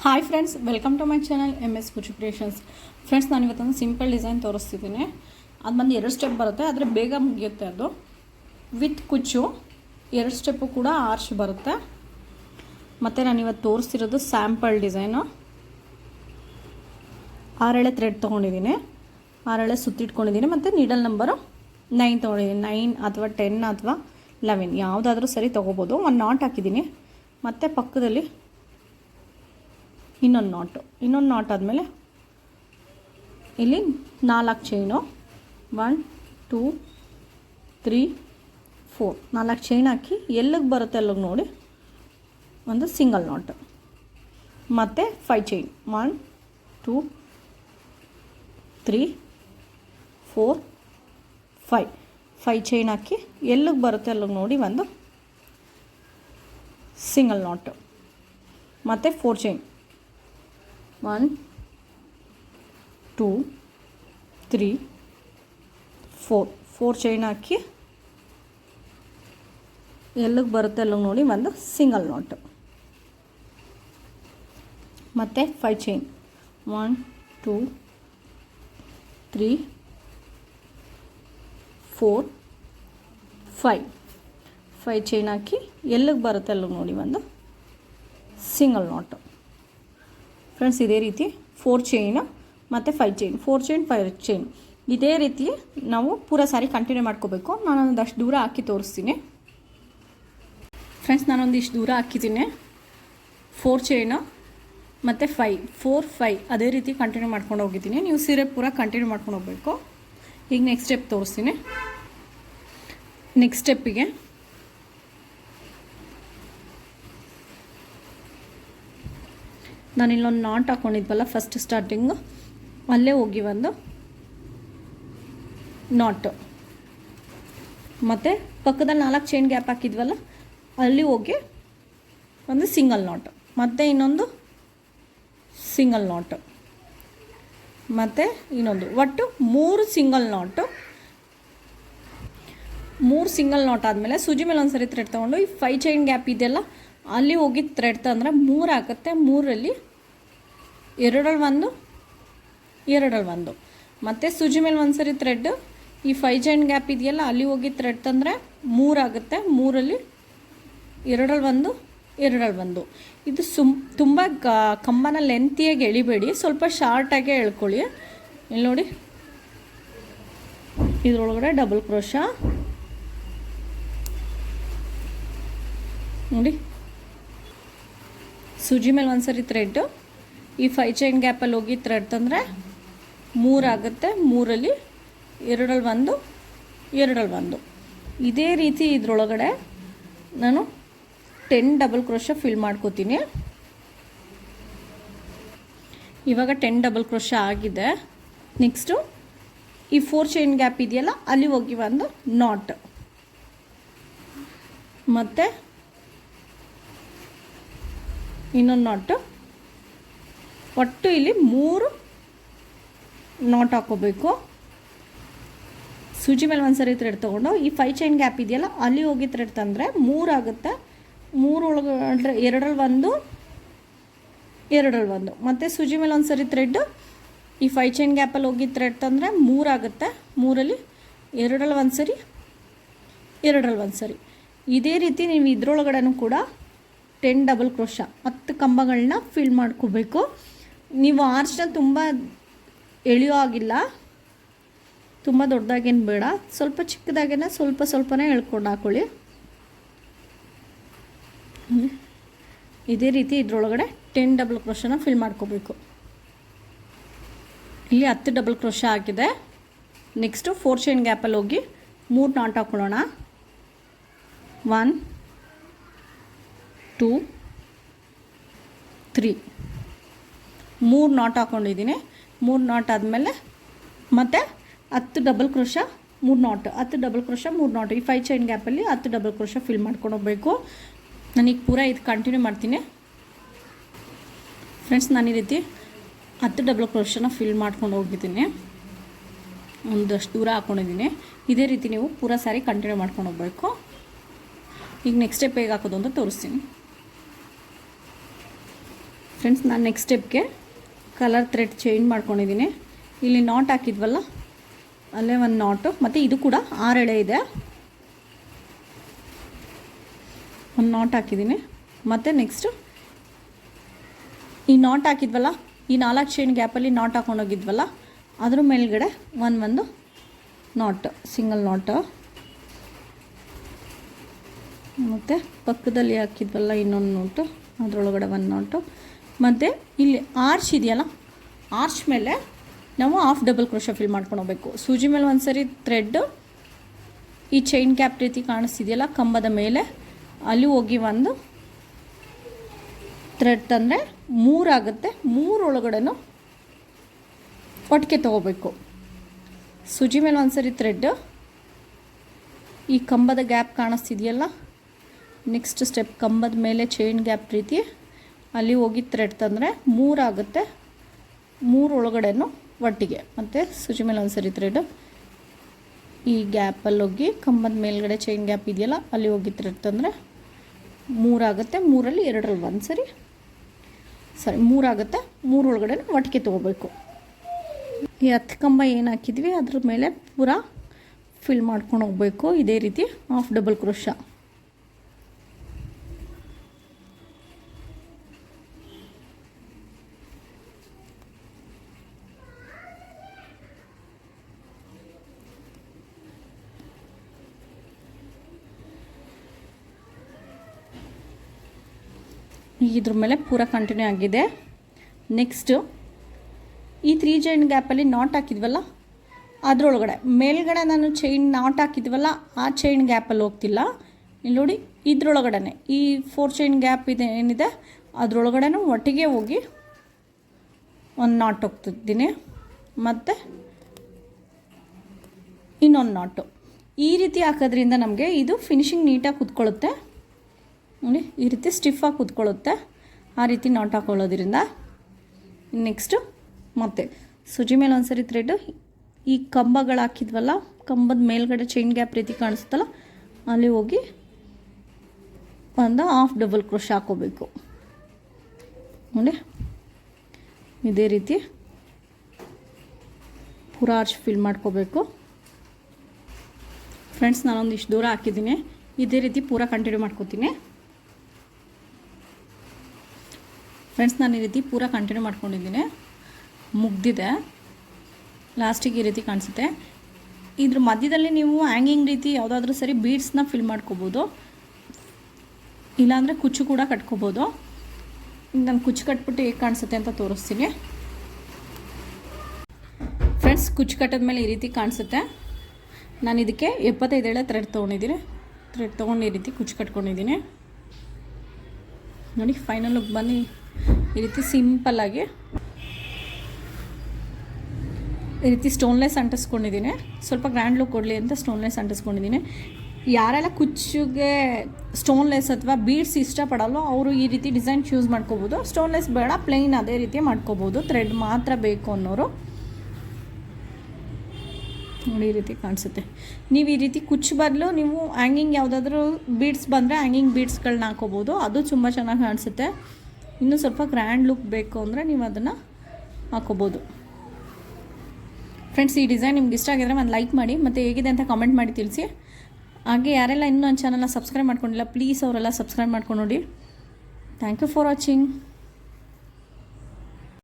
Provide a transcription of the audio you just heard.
Hi friends, welcome to my channel MS Kuchchu Creations. Friends, ನಾನು ಇವತ್ತೊಂದು simple design ತೋರಿಸ್ತಿದ್ದೀನಿ. ಅದು ಬಂದು 2 ಸ್ಟೆಪ್ ಬರುತ್ತೆ, ಆದರೆ ಬೇಗ ಮುಗಿಯುತ್ತೆ. ಅದು ವಿತ್ ಕುಚ್ಚು 2 ಸ್ಟೆಪ್ಪು ಕೂಡ ಆರ್ಚ್ ಬರುತ್ತೆ. ಮತ್ತು ನಾನು ಇವತ್ತು ತೋರಿಸ್ತಿರೋದು ಸ್ಯಾಂಪಲ್ ಡಿಸೈನು. 6 ಎಳೆ ಥ್ರೆಡ್ ತೊಗೊಂಡಿದ್ದೀನಿ, 6 ಎಳೆ ಸುತ್ತಿಟ್ಕೊಂಡಿದ್ದೀನಿ. ಮತ್ತು ನೀಡಲ್ ನಂಬರು 9 ತೊಗೊಂಡಿದ್ದೀನಿ. 9 ಅಥವಾ 10 ಅಥವಾ 11 ಯಾವುದಾದ್ರೂ ಸರಿ ತೊಗೋಬೋದು. ಒಂದು ನಾಟ್ ಹಾಕಿದ್ದೀನಿ. ಮತ್ತು ಪಕ್ಕದಲ್ಲಿ ಇನ್ನೊಂದು ನಾಟ್ ಆದಮೇಲೆ ಇಲ್ಲಿ 4 ಚೈನು, 1 2 3 4 4 ಚೈನ್ ಹಾಕಿ ಎಲ್ಲಿಗೆ ಬರುತ್ತೆ ಅಲ್ಲಿಗೆ ನೋಡಿ ಒಂದು ಸಿಂಗಲ್ ನಾಟ್. ಮತ್ತು 5 ಚೈನ್, 1 2 3 4 5 ಚೈನ್ ಹಾಕಿ ಎಲ್ಲಿಗೆ ಬರುತ್ತೆ ಅಲ್ಲಿಗೆ ನೋಡಿ ಒಂದು ಸಿಂಗಲ್ ನಾಟ್. ಮತ್ತು 4 ಚೈನ್, 1 2 3 4 ಚೈನ್ ಹಾಕಿ ಎಲ್ಲಿಗೆ ಬರುತ್ತೆ ಅಲ್ಲಿಗೆ ನೋಡಿ ಒಂದು ಸಿಂಗಲ್ ನಾಟ್. ಮತ್ತು 5 ಚೈನ್, 1 2 3 4 5 ಚೈನ್ ಹಾಕಿ ಎಲ್ಲಿಗೆ ಬರುತ್ತೆ ಅಲ್ಲಿಗೆ ನೋಡಿ ಒಂದು ಸಿಂಗಲ್ ನಾಟ್. ಫ್ರೆಂಡ್ಸ್, ಇದೇ ರೀತಿ 4 ಚೈನು ಮತ್ತು 5 ಚೈನ್, 4 ಚೈನ್ 5 ಚೈನ್, ಇದೇ ರೀತಿ ನಾವು ಪೂರ ಸಾರಿ ಕಂಟಿನ್ಯೂ ಮಾಡ್ಕೋಬೇಕು. ನಾನೊಂದಷ್ಟು ದೂರ ಹಾಕಿ ತೋರಿಸ್ತೀನಿ. ಫ್ರೆಂಡ್ಸ್, ನಾನೊಂದಿಷ್ಟು ದೂರ ಹಾಕಿದ್ದೀನಿ. 4 ಚೈನು ಮತ್ತು 5 ಅದೇ ರೀತಿ ಕಂಟಿನ್ಯೂ ಮಾಡ್ಕೊಂಡು ಹೋಗಿದ್ದೀನಿ. ನೀವು ಸೀರೆ ಪೂರ ಕಂಟಿನ್ಯೂ ಮಾಡ್ಕೊಂಡು ಹೋಗಬೇಕು. ಈಗ ನೆಕ್ಸ್ಟ್ ಸ್ಟೆಪ್ ತೋರಿಸ್ತೀನಿ. ನೆಕ್ಸ್ಟ್ ಸ್ಟೆಪ್ಪಿಗೆ ನಾನು ಇಲ್ಲೊಂದು ನಾಟ್ ಹಾಕ್ಕೊಂಡಿದ್ವಲ್ಲ ಫಸ್ಟ್ ಸ್ಟಾರ್ಟಿಂಗು, ಅಲ್ಲೇ ಹೋಗಿ ಒಂದು ನಾಟು. ಮತ್ತು ಪಕ್ಕದಲ್ಲಿ 4 ಚೈನ್ ಗ್ಯಾಪ್ ಹಾಕಿದ್ವಲ್ಲ ಅಲ್ಲಿ ಹೋಗಿ ಒಂದು ಸಿಂಗಲ್ ನಾಟು. ಮತ್ತು ಇನ್ನೊಂದು ಸಿಂಗಲ್ ನಾಟು. ಮತ್ತು ಇನ್ನೊಂದು, ಒಟ್ಟು 3 ಸಿಂಗಲ್ ನಾಟು. 3 ಸಿಂಗಲ್ ನಾಟ್ ಆದಮೇಲೆ ಸೂಜಿ ಮೇಲೆ ಒಂದು ಸರಿ ಥ್ರೆಡ್ ತೊಗೊಂಡು ಈ 5 ಚೈನ್ ಗ್ಯಾಪ್ ಇದೆಯಲ್ಲ ಅಲ್ಲಿ ಹೋಗಿ ಥ್ರೆಡ್ ತಂದರೆ 3 ಆಗುತ್ತೆ. 3ರಲ್ಲಿ 2 1 ಮತ್ತು ಸೂಜಿ ಮೇಲೆ ಒಂದು ಸರಿ ಥ್ರೆಡ್ ಈ 5 ಚೈನ್ ಗ್ಯಾಪ್ ಇದೆಯಲ್ಲ ಅಲ್ಲಿ ಹೋಗಿ ಥ್ರೆಡ್ ತಂದರೆ 3 ಆಗುತ್ತೆ. 3ರಲ್ಲಿ 2 1 ಇದು ತುಂಬ ಕಂಬನ ಲೆಂತಿಯಾಗಿ ಎಳಿಬೇಡಿ, ಸ್ವಲ್ಪ ಶಾರ್ಟಾಗೆ ಎಳ್ಕೊಳ್ಳಿ. ಇಲ್ಲಿ ನೋಡಿ, ಇದರೊಳಗಡೆ ಡಬಲ್ ಕ್ರೋಶಾ ನೋಡಿ. ಸೂಜಿ ಮೇಲೆ ಒಂದು ಸರಿ ಥ್ರೆಡ್ಡು ಈ 5 ಚೈನ್ ಗ್ಯಾಪಲ್ಲಿ ಹೋಗಿ ಥ್ರೆಡ್ ತಂದರೆ 3 ಆಗುತ್ತೆ. 3ರಲ್ಲಿ 2 1 ಇದೇ ರೀತಿ ಇದರೊಳಗಡೆ ನಾನು 10 ಡಬಲ್ ಕ್ರೋಶ ಫಿಲ್ ಮಾಡ್ಕೋತೀನಿ. ಇವಾಗ 10 ಡಬಲ್ ಕ್ರೋಶ ಆಗಿದೆ. ನೆಕ್ಸ್ಟು ಈ 4 ಚೈನ್ ಗ್ಯಾಪ್ ಇದೆಯಲ್ಲ ಅಲ್ಲಿ ಹೋಗಿ ಒಂದು ನಾಟ್. ಮತ್ತು ಇನ್ನೊಂದು ನಾಟು. ಒಟ್ಟು ಇಲ್ಲಿ 3 ನಾಟ್ ಹಾಕೋಬೇಕು. ಸೂಜಿ ಮೇಲೆ ಒಂದು ಸರಿ ಥ್ರೆಡ್ ತೊಗೊಂಡು ಈ 5 ಚೈನ್ ಗ್ಯಾಪ್ ಇದೆಯಲ್ಲ ಅಲ್ಲಿ ಹೋಗಿ ಥ್ರೆಡ್ ತಂದರೆ 3 ಆಗುತ್ತೆ. 3 ಒಳಗಡೆ 2 1 ಮತ್ತು ಸೂಜಿ ಮೇಲೆ ಒಂದು ಸರಿ ಥ್ರೆಡ್ ಈ 5 ಚೈನ್ ಗ್ಯಾಪಲ್ಲಿ ಹೋಗಿ ಥ್ರೆಡ್ ತಂದರೆ 3 ಆಗುತ್ತೆ. 3ರಲ್ಲಿ 2 1 ಇದೇ ರೀತಿ ನೀವು ಇದರೊಳಗಡೆನೂ ಕೂಡ 10 ಡಬಲ್ ಕ್ರೋಶ 10 ಕಂಬಗಳನ್ನ ಫಿಲ್ ಮಾಡ್ಕೋಬೇಕು. ನೀವು ಆರ್ಚ್ನ ತುಂಬ ಎಳೆಯೋ ಆಗಿಲ್ಲ, ತುಂಬ ದೊಡ್ಡದಾಗೇನು ಬೇಡ, ಸ್ವಲ್ಪ ಚಿಕ್ಕದಾಗೇನೆ ಸ್ವಲ್ಪನೇ ಎಳ್ಕೊಂಡು ಹಾಕೊಳ್ಳಿ. ಇದೇ ರೀತಿ ಇದರೊಳಗಡೆ 10 ಡಬಲ್ ಕ್ರೋಶನ ಫಿಲ್ ಮಾಡ್ಕೋಬೇಕು. ಇಲ್ಲಿ 10 ಡಬಲ್ ಕ್ರೋಶ ಆಗಿದೆ. ನೆಕ್ಸ್ಟು 4 ಚೈನ್ ಗ್ಯಾಪಲ್ಲಿ ಹೋಗಿ 3 ನಾಟ್ ಹಾಕೊಳ್ಳೋಣ. 1 2 3 3 ನಾಟ್ ಹಾಕ್ಕೊಂಡಿದ್ದೀನಿ. 3 ನಾಟ್ ಆದಮೇಲೆ ಮತ್ತೆ 10 double crochet 3 not, 10 double crochet 3 not. ಈ 5 ಚೈನ್ ಗ್ಯಾಪಲ್ಲಿ 10 ಡಬಲ್ ಕ್ರೋಶ ಫಿಲ್ ಮಾಡ್ಕೊಂಡು ಹೋಗಬೇಕು. ನಾನೀಗ ಪೂರ ಇದು ಕಂಟಿನ್ಯೂ ಮಾಡ್ತೀನಿ. ಫ್ರೆಂಡ್ಸ್, ನಾನು ಈ ರೀತಿ 10 ಡಬಲ್ ಕ್ರೋಶನ ಫಿಲ್ ಮಾಡ್ಕೊಂಡು ಹೋಗಿದ್ದೀನಿ. ಒಂದಷ್ಟು ದೂರ ಹಾಕ್ಕೊಂಡಿದ್ದೀನಿ. ಇದೇ ರೀತಿ ನೀವು ಪೂರ ಸಾರಿ ಕಂಟಿನ್ಯೂ ಮಾಡ್ಕೊಂಡು ಹೋಗಬೇಕು. ಈಗ ನೆಕ್ಸ್ಟ್ ಸ್ಟೆಪ್ ಹೇಗೆ ಹಾಕೋದು ಅಂತ ತೋರಿಸ್ತೀನಿ. ಫ್ರೆಂಡ್ಸ್, ನಾನು ನೆಕ್ಸ್ಟ್ ಸ್ಟೆಪ್ಗೆ ಕಲರ್ ಥ್ರೆಡ್ ಚೇಂಜ್ ಮಾಡ್ಕೊಂಡಿದ್ದೀನಿ. ಇಲ್ಲಿ ನಾಟ್ ಹಾಕಿದ್ವಲ್ಲ, ಅಲ್ಲೇ ಒಂದು ನಾಟು, ಮತ್ತು ಇದು ಕೂಡ 6 ಎಳೆ ಇದೆ, ಒಂದು ನಾಟ್ ಹಾಕಿದ್ದೀನಿ. ಮತ್ತು ನೆಕ್ಸ್ಟು ಈ ನಾಟ್ ಹಾಕಿದ್ವಲ್ಲ, ಈ 4 ಚೈನ್ ಗ್ಯಾಪಲ್ಲಿ ನಾಟ್ ಹಾಕೊಂಡೋಗಿದ್ವಲ್ಲ, ಅದ್ರ ಮೇಲ್ಗಡೆ ಒಂದು ನಾಟ್, ಸಿಂಗಲ್ ನಾಟು, ಮತ್ತು ಪಕ್ಕದಲ್ಲಿ ಹಾಕಿದ್ವಲ್ಲ ಇನ್ನೊಂದು ನೋಟು, ಅದರೊಳಗಡೆ ಒಂದು ನಾಟು, ಮತ್ತು ಇಲ್ಲಿ ಆರ್ಚ್ ಇದೆಯಲ್ಲ, ಆರ್ಚ್ ಮೇಲೆ ನಾವು ಹಾಫ್ ಡಬಲ್ ಕ್ರೋಶೆ ಫಿಲ್ ಮಾಡ್ಕೊಂಡು ಹೋಗ್ಬೇಕು. ಸೂಜಿ ಮೇಲೆ ಒಂದು ಸರಿ ಥ್ರೆಡ್ಡು ಈ ಚೈನ್ ಕ್ಯಾಪ್ ರೀತಿ ಕಾಣಿಸ್ತಿದೆಯಲ್ಲ ಕಂಬದ ಮೇಲೆ, ಅಲ್ಲಿ ಹೋಗಿ ಒಂದು ಥ್ರೆಡ್ ತಂದರೆ 3 ಆಗುತ್ತೆ. 3 ಒಳಗಡೆನೂ ಒಟ್ಟಿಗೆ ತೊಗೋಬೇಕು. ಸೂಜಿ ಮೇಲೆ ಒಂದು ಸರಿ ಥ್ರೆಡ್ಡು ಈ ಕಂಬದ ಗ್ಯಾಪ್ ಕಾಣಿಸ್ತಿದೆಯಲ್ಲ, ನೆಕ್ಸ್ಟ್ ಸ್ಟೆಪ್ ಕಂಬದ ಮೇಲೆ ಚೈನ್ ಗ್ಯಾಪ್ ರೀತಿ ಅಲ್ಲಿ ಹೋಗಿ ಥ್ರೆಡ್ ತಂದರೆ 3 ಆಗುತ್ತೆ. 3 ಒಳಗಡೆನೂ ಒಟ್ಟಿಗೆ, ಮತ್ತು ಸೂಜಿ ಮೇಲೆ ಒಂದು ಸರಿ ಥ್ರೆಡ್ ಈ ಗ್ಯಾಪಲ್ಲಿ ಹೋಗಿ ಕಂಬದ ಮೇಲ್ಗಡೆ ಚೈನ್ ಗ್ಯಾಪ್ ಇದೆಯಲ್ಲ, ಅಲ್ಲಿ ಹೋಗಿ ಥ್ರೆಡ್ ತಂದರೆ 3 ಆಗುತ್ತೆ. 3ರಲ್ಲಿ 2ರಲ್ಲಿ ಒಂದು ಸರಿ 3 ಆಗುತ್ತೆ. 3 ಒಳಗಡೆ ಒಟ್ಟಿಗೆ ತೊಗೋಬೇಕು. ಈ 10 ಕಂಬ ಏನು ಹಾಕಿದ್ವಿ ಅದ್ರ ಮೇಲೆ ಪೂರ ಫಿಲ್ ಮಾಡ್ಕೊಂಡು ಹೋಗಬೇಕು. ಇದೇ ರೀತಿ ಹಾಫ್ ಡಬಲ್ ಕ್ರೋಶ. ಇದ್ರ ಮೇಲೆ ಪೂರ ಕಂಟಿನ್ಯೂ ಆಗಿದೆ. ನೆಕ್ಸ್ಟು ಈ 3 ಚೈನ್ ಗ್ಯಾಪಲ್ಲಿ ನಾಟ್ ಹಾಕಿದ್ವಲ್ಲ, ಅದರೊಳಗಡೆ ಮೇಲ್ಗಡೆ ನಾನು ಚೈನ್ ನಾಟ್ ಹಾಕಿದ್ವಲ್ಲ, ಆ ಚೈನ್ ಗ್ಯಾಪಲ್ಲಿ ಹೋಗ್ತಿಲ್ಲ. ಇಲ್ಲಿ ನೋಡಿ, ಇದ್ರೊಳಗಡೆ ಈ 4 ಚೈನ್ ಗ್ಯಾಪ್ ಇದೆ ಏನಿದೆ ಅದರೊಳಗಡೆನೂ ಒಟ್ಟಿಗೆ ಹೋಗಿ ಒಂದು ನಾಟ್ ಹೋಗ್ತಿದ್ದೀನಿ, ಮತ್ತು ಇನ್ನೊಂದು ನಾಟು. ಈ ರೀತಿ ಹಾಕೋದ್ರಿಂದ ನಮಗೆ ಇದು ಫಿನಿಶಿಂಗ್ ನೀಟಾಗಿ ಕುತ್ಕೊಳ್ಳುತ್ತೆ. ನೋಡಿ, ಈ ರೀತಿ ಸ್ಟಿಫಾಗಿ ಕುತ್ಕೊಳ್ಳುತ್ತೆ. ಆ ರೀತಿ ನಾಟ್ ಹಾಕೊಳ್ಳೋದ್ರಿಂದ. ನೆಕ್ಸ್ಟು ಮತ್ತು ಸೂಜಿ ಮೇಲೆ ಒಂದು ಸರಿ ಥ್ರೆಡ್ ಈ ಕಂಬಗಳು ಹಾಕಿದ್ವಲ್ಲ, ಕಂಬದ ಮೇಲ್ಗಡೆ ಚೈನ್ ಗ್ಯಾಪ್ ರೀತಿ ಕಾಣಿಸುತ್ತಲ್ಲ, ಅಲ್ಲಿ ಹೋಗಿ ಒಂದು ಹಾಫ್ ಡಬಲ್ ಕ್ರೋಶ್ ಹಾಕೋಬೇಕು. ನೋಡಿ, ಇದೇ ರೀತಿ ಪೂರ ಆರ್ಚ್ ಫಿಲ್ ಮಾಡ್ಕೋಬೇಕು. ಫ್ರೆಂಡ್ಸ್, ನಾನೊಂದು ಇಷ್ಟು ದೂರ ಹಾಕಿದ್ದೀನಿ. ಇದೇ ರೀತಿ ಪೂರ ಕಂಟಿನ್ಯೂ ಮಾಡ್ಕೋತೀನಿ. ಫ್ರೆಂಡ್ಸ್, ನಾನು ಈ ರೀತಿ ಪೂರ ಕಂಟಿನ್ಯೂ ಮಾಡ್ಕೊಂಡಿದ್ದೀನಿ. ಮುಗ್ದಿದೆ. ಲಾಸ್ಟಿಗೆ ಈ ರೀತಿ ಕಾಣಿಸುತ್ತೆ. ಇದ್ರ ಮಧ್ಯದಲ್ಲಿ ನೀವು ಹ್ಯಾಂಗಿಂಗ್ ರೀತಿ ಯಾವುದಾದ್ರೂ ಸರಿ ಬೀಡ್ಸ್ನ ಫಿಲ್ ಮಾಡ್ಕೋಬೋದು, ಇಲ್ಲಾಂದರೆ ಕುಚ್ಚು ಕೂಡ ಕಟ್ಕೋಬೋದು. ನಾನು ಕುಚ್ಚು ಕಟ್ಬಿಟ್ಟು ಹೇಗೆ ಕಾಣಿಸುತ್ತೆ ಅಂತ ತೋರಿಸ್ತೀನಿ. ಫ್ರೆಂಡ್ಸ್, ಕುಚ್ಚು ಕಟ್ಟಿದ್ಮೇಲೆ ಈ ರೀತಿ ಕಾಣಿಸುತ್ತೆ. ನಾನು ಇದಕ್ಕೆ 75 ಎಳೆ ಥ್ರೆಡ್ ತೊಗೊಂಡಿದ್ದೀನಿ. ಥ್ರೆಡ್ ತೊಗೊಂಡು ಈ ರೀತಿ ಕುಚ್ಚು ಕಟ್ಕೊಂಡಿದ್ದೀನಿ. ನೋಡಿ, ಫೈನಲ್ ಲುಕ್ ಬನ್ನಿ. ಈ ರೀತಿ ಸಿಂಪಲ್ಲಾಗಿ ಈ ರೀತಿ ಸ್ಟೋನ್ಲೆಸ್ ಅಂಟಿಸ್ಕೊಂಡಿದ್ದೀನಿ. ಸ್ವಲ್ಪ ಗ್ರ್ಯಾಂಡ್ ಲುಕ್ ಕೊಡಲಿ ಅಂತ ಸ್ಟೋನ್ಲೆಸ್ ಅಂಟಿಸ್ಕೊಂಡಿದ್ದೀನಿ. ಯಾರೆಲ್ಲ ಕುಚ್ಚಿಗೆ ಸ್ಟೋನ್ಲೆಸ್ ಅಥವಾ ಬೀಡ್ಸ್ ಇಷ್ಟಪಡಲ್ಲೋ ಅವರು ಈ ರೀತಿ ಡಿಸೈನ್ ಚೂಸ್ ಮಾಡ್ಕೋಬೋದು. ಸ್ಟೋನ್ಲೆಸ್ ಬೇಡ, ಪ್ಲೈನ್ ಅದೇ ರೀತಿ ಮಾಡ್ಕೋಬೋದು. ಥ್ರೆಡ್ ಮಾತ್ರ ಬೇಕು ಅನ್ನೋರು ನೋಡಿ ಈ ರೀತಿ ಕಾಣಿಸುತ್ತೆ. ನೀವು ಈ ರೀತಿ ಕುಚ್ಚು ಬದಲು ನೀವು ಹ್ಯಾಂಗಿಂಗ್ ಯಾವುದಾದ್ರೂ ಬೀಡ್ಸ್ ಬಂದರೆ ಹ್ಯಾಂಗಿಂಗ್ ಬೀಡ್ಸ್ಗಳನ್ನ ಹಾಕೋಬೋದು. ಅದು ತುಂಬ ಚೆನ್ನಾಗಿ ಕಾಣಿಸುತ್ತೆ. ಇನ್ನೂ ಸ್ವಲ್ಪ ಗ್ರ್ಯಾಂಡ್ ಲುಕ್ ಬೇಕು ಅಂದರೆ ನೀವು ಅದನ್ನು ಹಾಕೋಬೋದು. ಫ್ರೆಂಡ್ಸ್, ಈ ಡಿಸೈನ್ ನಿಮ್ಗೆ ಇಷ್ಟ ಆಗಿದ್ರೆ ಒಂದು ಲೈಕ್ ಮಾಡಿ, ಮತ್ತು ಹೇಗಿದೆ ಅಂತ ಕಾಮೆಂಟ್ ಮಾಡಿ ತಿಳಿಸಿ. ಹಾಗೆ ಯಾರೆಲ್ಲ ಇನ್ನೂ ನನ್ನ ಚಾನಲ್ನ ಸಬ್ಸ್ಕ್ರೈಬ್ ಮಾಡ್ಕೊಂಡಿಲ್ಲ, ಪ್ಲೀಸ್ ಅವರೆಲ್ಲ ಸಬ್ಸ್ಕ್ರೈಬ್ ಮಾಡ್ಕೊಂಡು ನೋಡಿ. Thank you for watching.